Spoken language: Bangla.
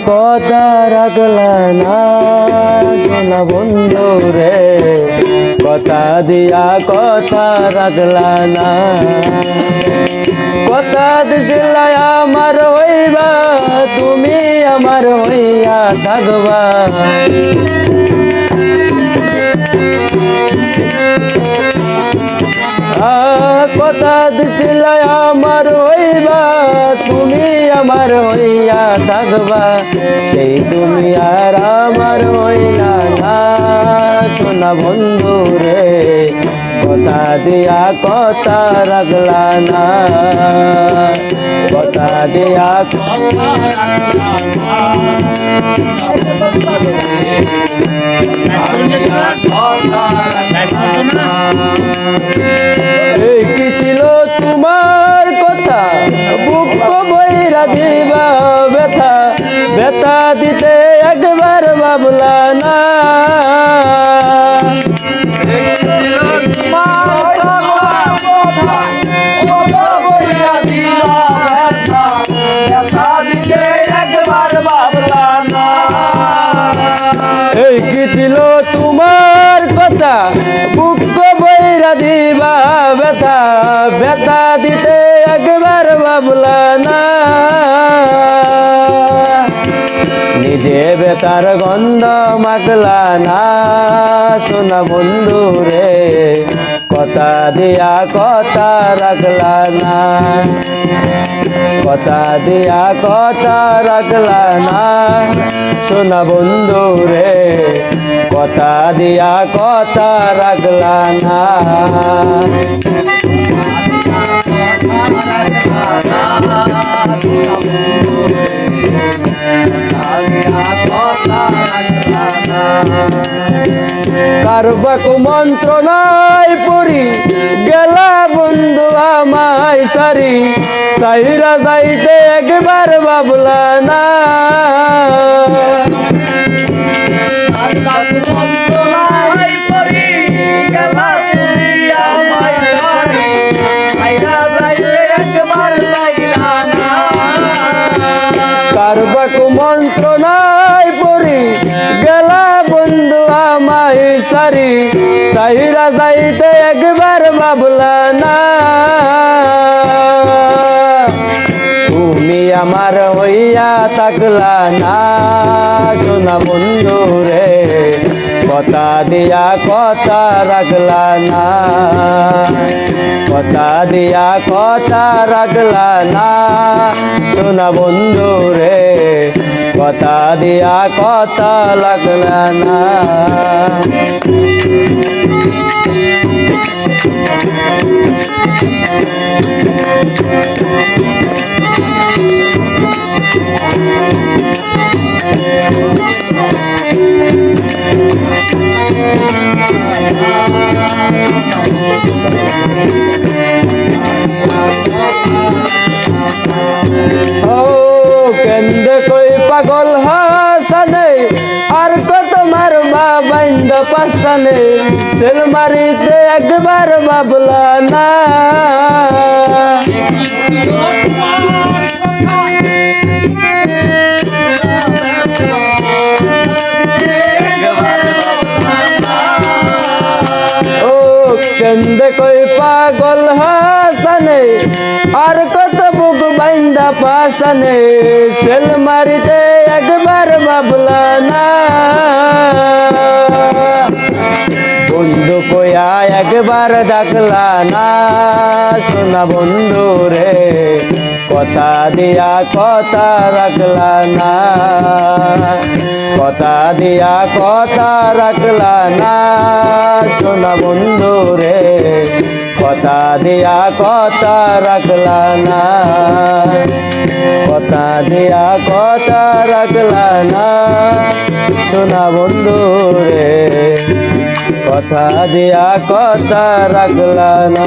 কথা রাখলা না সোনা বন্ধু রে, কথা দিয়া কথা রাখলা না। কথা দিছিল আমার হইবা, তুমি আমার হইয়া থাকবা। কথা দিছিল আমার হইবা, তুমি আমার হইয়া থাকবা। সেই তুমি আর আমার হইলা না সোনা বন্ধু রে, কথা দিয়া কথা রাখলা না। কথা দিয়া কথা এই কি ছিল তোমার কথা, বুক বইরা দিবা ব্যথা, ব্যথা দিতে একবার ভাবলা না। এই কি ছিল তোমার কথা, বুক বইরা দিবা ব্যথা, ব্যথা দিতে একবার ভাবলা না। নিজে বেতার গন্ধ মাখলা না সোনা বন্ধু রে, কথা দিয়া কথা রাখলা না। কথা দিয়া কথা রাখলা না সোনা বন্ধু রে, কথা দিয়া কথা রাখলা না। কারবাক মন্ত্রণায় পড়ি গেলা বন্ধু আমায় সারি, সাইরা যাইতে একবার ভাবলা না। কারবাক মন্ত্রণায় পড়ি গেলা বন্ধু আমায় সারি, সাইরা যাইতে একবার ভাবলা না। তুমি আমার হইয়া থাকলা না সোনা বন্ধু রে, কথা দিয়া কথা রাখলা না। কথা দিয়া কথা রাখলা না সোনা বন্ধু রে, কথা দিয়া কথা রাখলা না। কেন্দ্রে কই পাগল হাসানে, আর কত মারবা বাইন্দ পাশানে, সেল মারিতে একবার ভাবলা না। কেন্দ্রে কই পাগল হাসানে, আর কত বুক বাইন্দা পাশানে, সেল মারিতে একবার ভাবলা না। বন্ধু কইয়া একবার ডাকলা না সোনা বন্ধু রে, কথা দিয়া কথা রাখলা না। কথা দিয়া কথা রাখলা না সোনা বন্ধু রে, কথা দিয়া কথা রাখলা না। কথা দিয়া কথা রাখলা না সোনা বন্ধু রে, কথা দিয়া কথা রাখলা না।